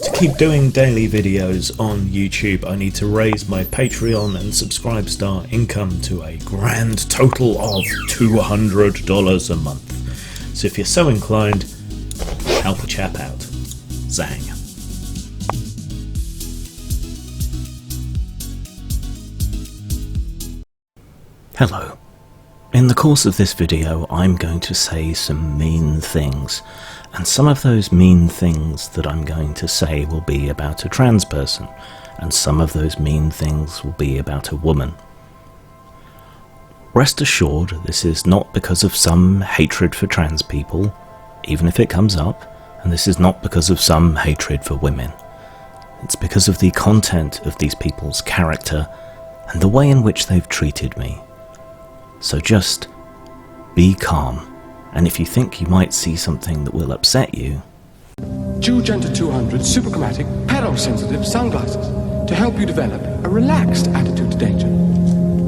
To keep doing daily videos on YouTube, I need to raise my Patreon and Subscribestar income to a grand total of $200 a month. So if you're so inclined, help a chap out. Zang. Hello. In the course of this video, I'm going to say some mean things, and some of those mean things that I'm going to say will be about a trans person, and some of those mean things will be about a woman. Rest assured, this is not because of some hatred for trans people, even if it comes up, and this is not because of some hatred for women. It's because of the content of these people's character and the way in which they've treated me. So just be calm, and if you think you might see something that will upset you... Genta 200 superchromatic pedal-sensitive sunglasses to help you develop a relaxed attitude to danger.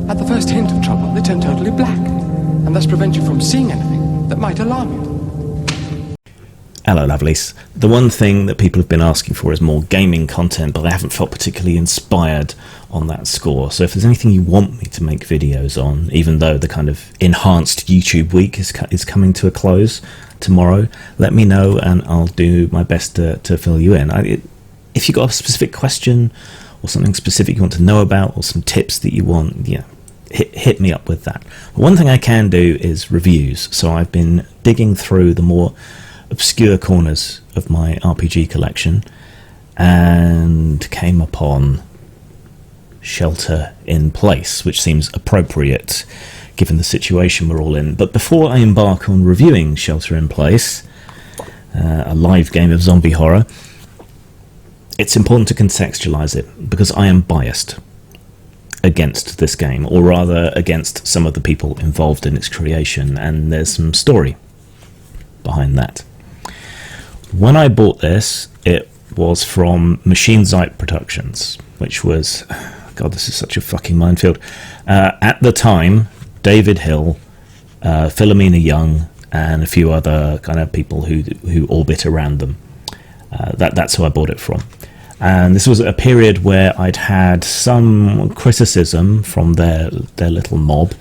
At the first hint of trouble, they turn totally black, and thus prevent you from seeing anything that might alarm you. Hello lovelies. The one thing that people have been asking for is more gaming content, but I haven't felt particularly inspired on that score. So if there's anything you want me to make videos on, even though the kind of enhanced YouTube week is coming to a close tomorrow, let me know and I'll do my best to fill you in. If you've got a specific question or something specific you want to know about, or some tips that you want, yeah, hit me up with that. One thing I can do is reviews. So I've been digging through the more obscure corners of my RPG collection and came upon Shelter in Place, which seems appropriate given the situation we're all in. But before I embark on reviewing Shelter in Place, a live game of zombie horror, it's important to contextualize it because I am biased against this game, or rather against some of the people involved in its creation, and there's some story behind that. When I bought this, it was from Machine Zeit Productions, which was... God, this is such a fucking minefield. At the time, David Hill, Philomena Young, and a few other kind of people who orbit around them. That's who I bought it from. And this was a period where I'd had some criticism from their little mob,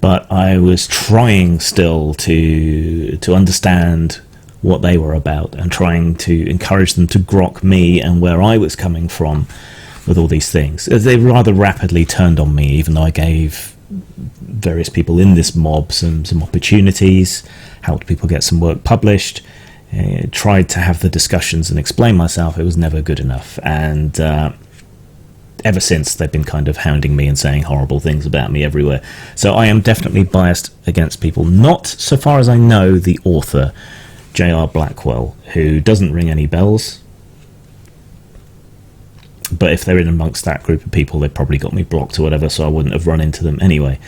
but I was trying still to understand what they were about and trying to encourage them to grok me and where I was coming from with all these things. They rather rapidly turned on me, even though I gave various people in this mob some opportunities, helped people get some work published, tried to have the discussions and explain myself. It was never good enough, and ever since they've been kind of hounding me and saying horrible things about me everywhere. So I am definitely biased against people, not, so far as I know, the author, J.R. Blackwell, who doesn't ring any bells. But if they're in amongst that group of people, they probably got me blocked or whatever, so I wouldn't have run into them anyway.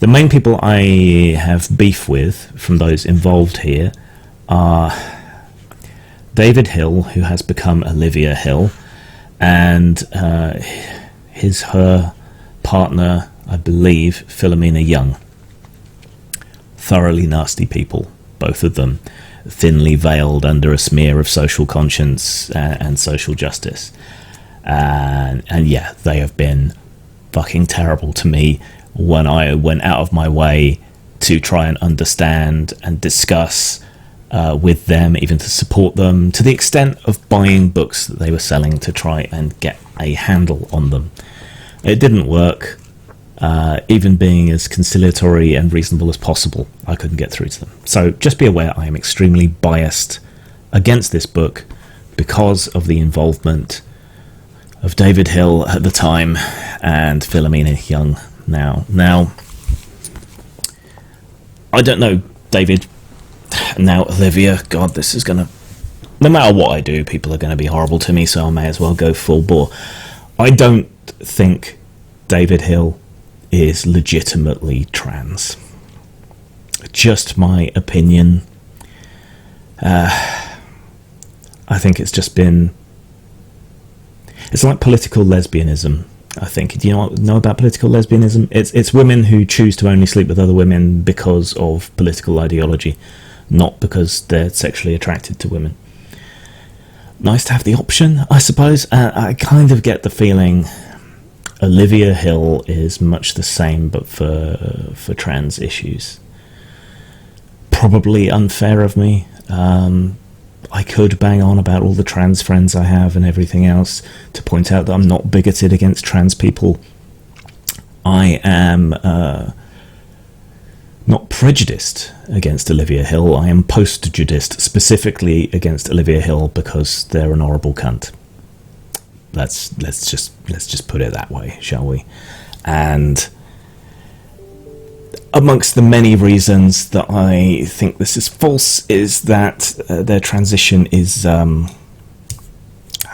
The main people I have beef with from those involved here are David Hill, who has become Olivia Hill, and her partner, I believe, Philomena Young. Thoroughly nasty people, both of them, thinly veiled under a smear of social conscience and social justice. And yeah, they have been fucking terrible to me when I went out of my way to try and understand and discuss with them, even to support them, to the extent of buying books that they were selling to try and get a handle on them. It didn't work. Even being as conciliatory and reasonable as possible, I couldn't get through to them. So just be aware, I am extremely biased against this book because of the involvement of David Hill at the time and Philomena Young now. Now, I don't know David, now Olivia. God, this is gonna... No matter what I do, people are going to be horrible to me, so I may as well go full bore. I don't think David Hill is legitimately trans. Just my opinion. I think it's just been... It's like political lesbianism, I think. Do you know about political lesbianism? It's women who choose to only sleep with other women because of political ideology, not because they're sexually attracted to women. nice to have the option, I suppose. I kind of get the feeling Olivia Hill is much the same, but for trans issues. Probably unfair of me. I could bang on about all the trans friends I have and everything else to point out that I'm not bigoted against trans people. I am not prejudiced against Olivia Hill. I am post-judiced specifically against Olivia Hill because they're an horrible cunt. Let's just put it that way, shall we? And amongst the many reasons that I think this is false is that their transition is how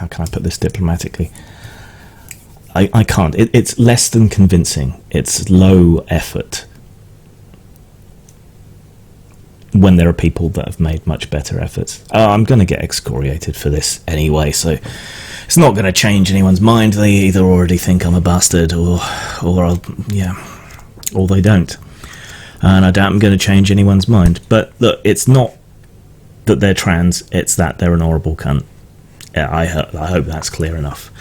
can I put this diplomatically? I can't. It's less than convincing. It's low effort when there are people that have made much better efforts. I'm going to get excoriated for this anyway, so it's not going to change anyone's mind. They either already think I'm a bastard or they don't. And I doubt I'm going to change anyone's mind. But look, it's not that they're trans, it's that they're an horrible cunt. I hope that's clear enough.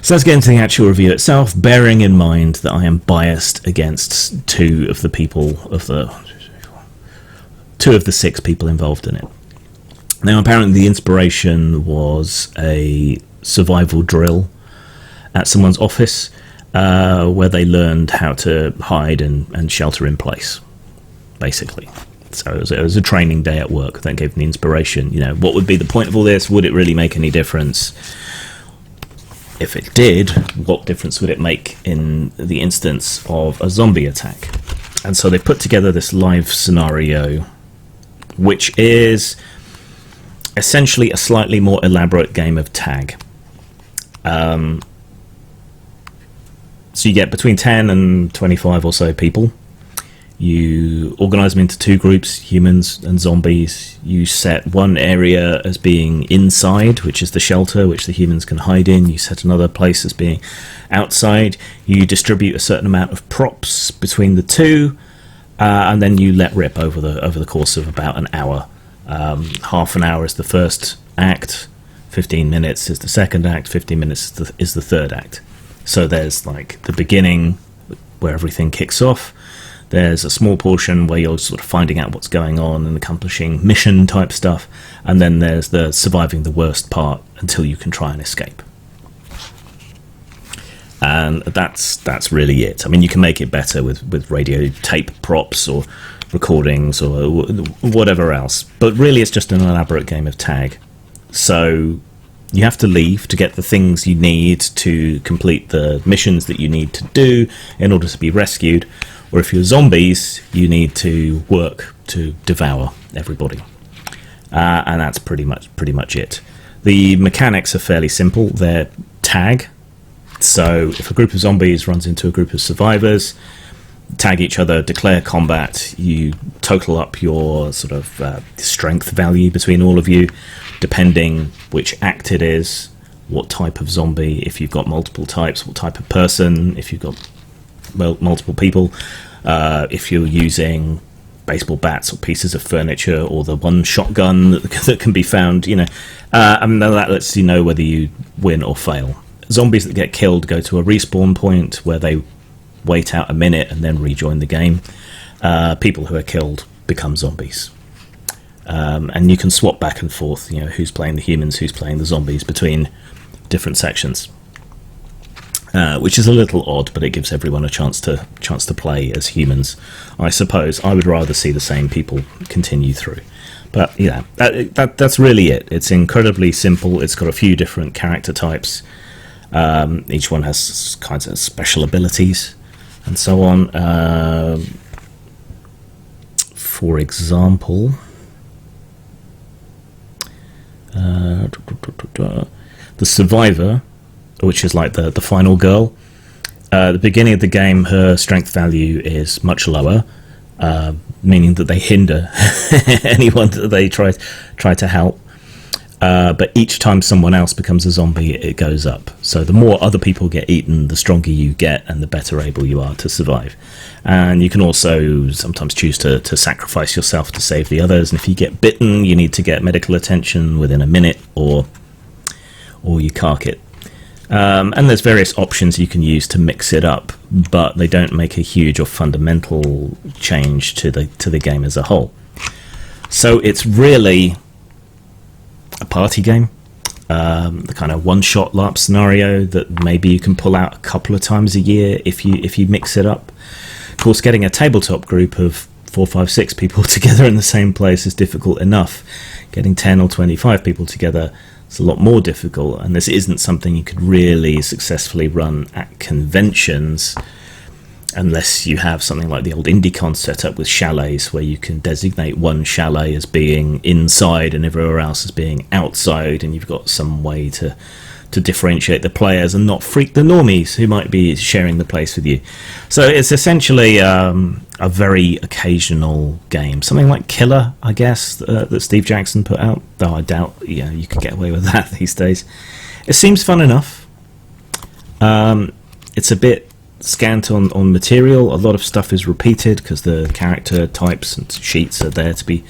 So let's get into the actual review itself, bearing in mind that I am biased against two of the 6 people involved in it. Now, apparently the inspiration was a survival drill at someone's office where they learned how to hide and shelter in place, basically. So it was a training day at work that gave them the inspiration. You know, what would be the point of all this? Would it really make any difference? If it did, what difference would it make in the instance of a zombie attack? And so they put together this live scenario, which is essentially a slightly more elaborate game of tag. So you get between 10 and 25 or so people. You organise them into 2 groups, humans and zombies. You set one area as being inside, which is the shelter, which the humans can hide in. You set another place as being outside. You distribute a certain amount of props between the 2, and then you let rip over the course of about an hour. Half an hour is the first act, 15 minutes is the second act, 15 minutes is the third act. So there's like the beginning where everything kicks off. There's a small portion where you're sort of finding out what's going on and accomplishing mission type stuff, and then there's the surviving the worst part until you can try and escape. And that's really it. I mean, you can make it better with radio tape props or recordings or whatever else, but really it's just an elaborate game of tag. So you have to leave to get the things you need to complete the missions that you need to do in order to be rescued. Or if you're zombies, you need to work to devour everybody. And that's pretty much it. The mechanics are fairly simple. They're tag. So if a group of zombies runs into a group of survivors, tag each other, declare combat, you total up your sort of strength value between all of you, depending which act it is, what type of zombie, if you've got multiple types, what type of person, if you've got multiple people, if you're using baseball bats or pieces of furniture or the one shotgun that can be found, you know, and that lets you know whether you win or fail. Zombies that get killed go to a respawn point where they wait out a minute and then rejoin the game. People who are killed become zombies. And you can swap back and forth, you know, who's playing the humans, who's playing the zombies between different sections. Which is a little odd, but it gives everyone a chance to play as humans. I suppose I would rather see the same people continue through. But yeah, that's really it. It's incredibly simple. It's got a few different character types. Each one has kinds of special abilities and so on. For example, the survivor, which is like the final girl. At the beginning of the game, her strength value is much lower, meaning that they hinder anyone that they try to help. But each time someone else becomes a zombie, it goes up. So the more other people get eaten, the stronger you get and the better able you are to survive. And you can also sometimes choose to sacrifice yourself to save the others. And if you get bitten, you need to get medical attention within a minute or or you cark it. And there's various options you can use to mix it up, but they don't make a huge or fundamental change to the game as a whole. So it's really a party game, the kind of one-shot LARP scenario that maybe you can pull out a couple of times a year if you mix it up. Of course, getting a tabletop group of 4, 5, 6 people together in the same place is difficult enough. Getting 10 or 25 people together is a lot more difficult, and this isn't something you could really successfully run at conventions unless you have something like the old IndieCon setup with chalets, where you can designate one chalet as being inside and everywhere else as being outside, and you've got some way to differentiate the players and not freak the normies who might be sharing the place with you. So it's essentially a very occasional game, something like Killer, I guess, that Steve Jackson put out, though I doubt you could get away with that these days. It seems fun enough. It's a bit scant on material. A lot of stuff is repeated because the character types and sheets are there to be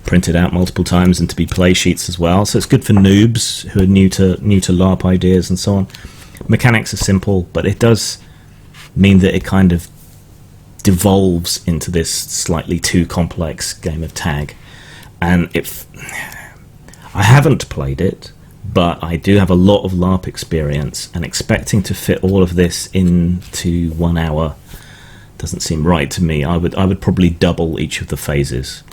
printed out multiple times and to be play sheets as well, so it's good for noobs who are new to LARP ideas and so on. Mechanics are simple, but it does mean that it kind of devolves into this slightly too complex game of tag. And if I haven't played it, but I do have a lot of LARP experience, and expecting to fit all of this into 1 hour doesn't seem right to me. I would probably double each of the phases.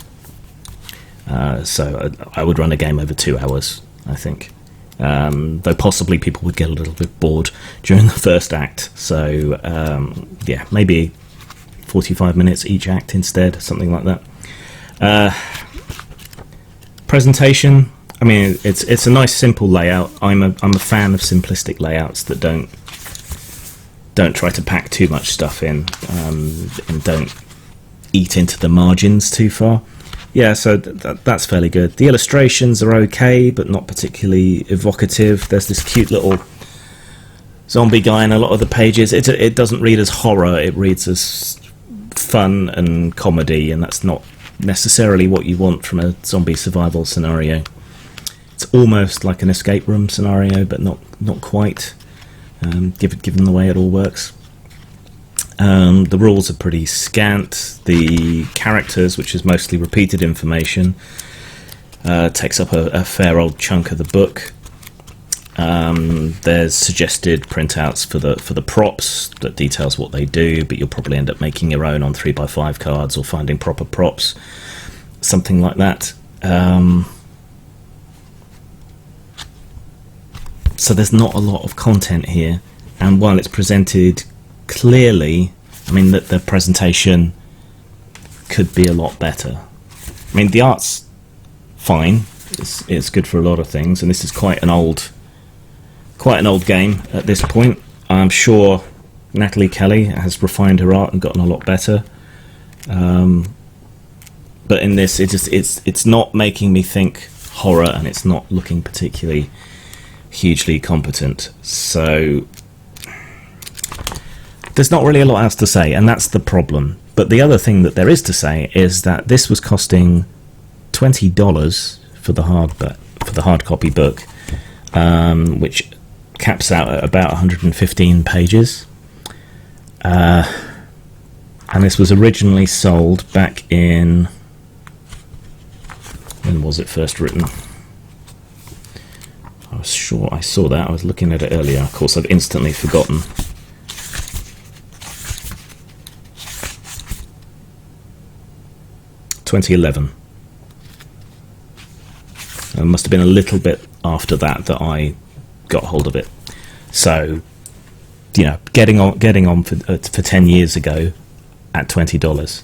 So I would run a game over 2 hours, I think. Though possibly people would get a little bit bored during the first act. So yeah, maybe 45 minutes each act instead, something like that. Presentation, I mean, it's a nice simple layout. I'm a fan of simplistic layouts that don't try to pack too much stuff in, and don't eat into the margins too far. Yeah, so that's fairly good. The illustrations are okay, but not particularly evocative. There's this cute little zombie guy in a lot of the pages. It doesn't read as horror, it reads as fun and comedy, and that's not necessarily what you want from a zombie survival scenario. It's almost like an escape room scenario, but not quite, given the way it all works. The rules are pretty scant. The characters, which is mostly repeated information, takes up a fair old chunk of the book. There's suggested printouts for the props that details what they do, but you'll probably end up making your own on 3x5 cards or finding proper props, something like that. So there's not a lot of content here, and while it's presented clearly, I mean, that the presentation could be a lot better. I mean, the art's fine, it's good for a lot of things, and this is quite an old game at this point. I'm sure Natalie Kelly has refined her art and gotten a lot better, but in this it's not making me think horror, and it's not looking particularly hugely competent. So there's not really a lot else to say, and that's the problem. But the other thing that there is to say is that this was costing $20 for the hard copy book, which caps out at about 115 pages. And this was originally sold back in... when was it first written? I was sure I saw that. I was looking at it earlier. Of course, I've instantly forgotten. $2011. It must have been a little bit after that I got hold of it. So, you know, getting on for 10 years ago at $20.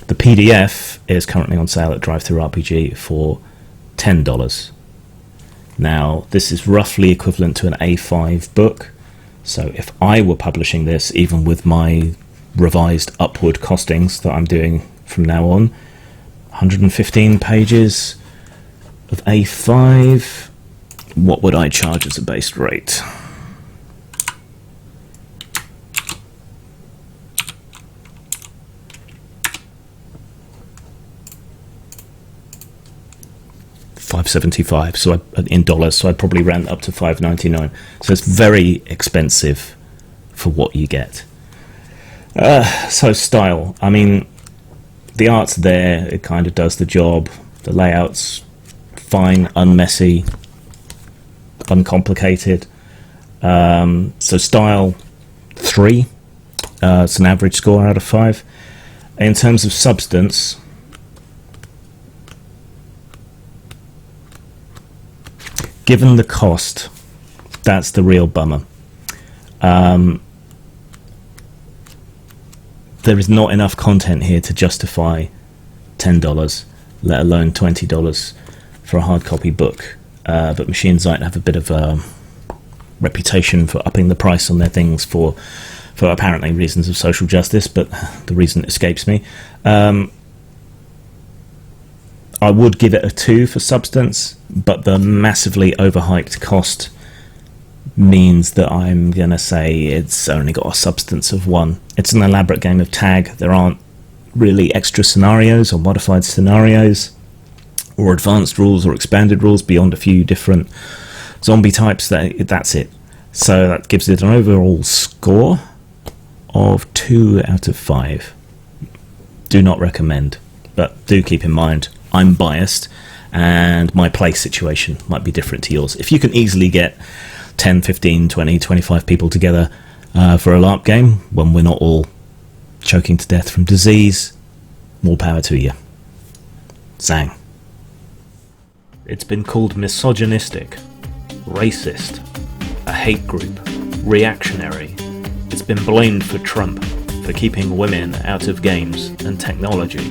The PDF is currently on sale at DriveThruRPG for $10. Now, this is roughly equivalent to an A5 book. So if I were publishing this, even with my revised upward costings that I'm doing from now on, 115 pages of A5, what would I charge as a base rate? $5.75 in dollars, so I'd probably round up to $5.99. So it's very expensive for what you get. So style, I mean, the art's there, it kind of does the job. The layout's fine, unmessy, uncomplicated. So style, 3. It's an average score out of 5. In terms of substance, given the cost, that's the real bummer. There is not enough content here to justify $10, let alone $20 for a hard copy book. But Machine Zeit have a bit of a reputation for upping the price on their things for apparently reasons of social justice, but the reason escapes me. I would give it a 2 for substance, but the massively overhyped cost means that I'm going to say it's only got a substance of 1. It's an elaborate game of tag. There aren't really extra scenarios or modified scenarios or advanced rules or expanded rules beyond a few different zombie types. That's it. So that gives it an overall score of 2 out of 5. Do not recommend, but do keep in mind I'm biased and my play situation might be different to yours. If you can easily get 10, 15, 20, 25 people together for a LARP game when we're not all choking to death from disease, more power to you. Zang. It's been called misogynistic, racist, a hate group, reactionary. It's been blamed for Trump, for keeping women out of games and technology.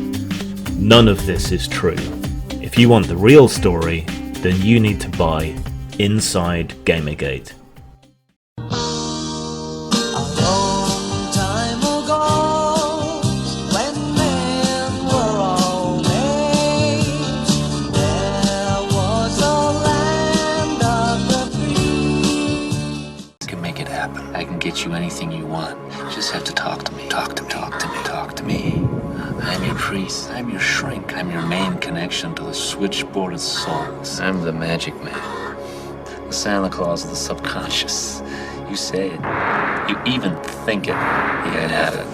None of this is true. If you want the real story, then you need to buy Inside Gamergate. Get you anything you want. You just have to talk to me. Talk to me. Talk to me. Talk to me. I'm your priest. I'm your shrink. I'm your main connection to the switchboard of souls. I'm the magic man. The Santa Claus of the subconscious. You say it. You even think it. You can have it.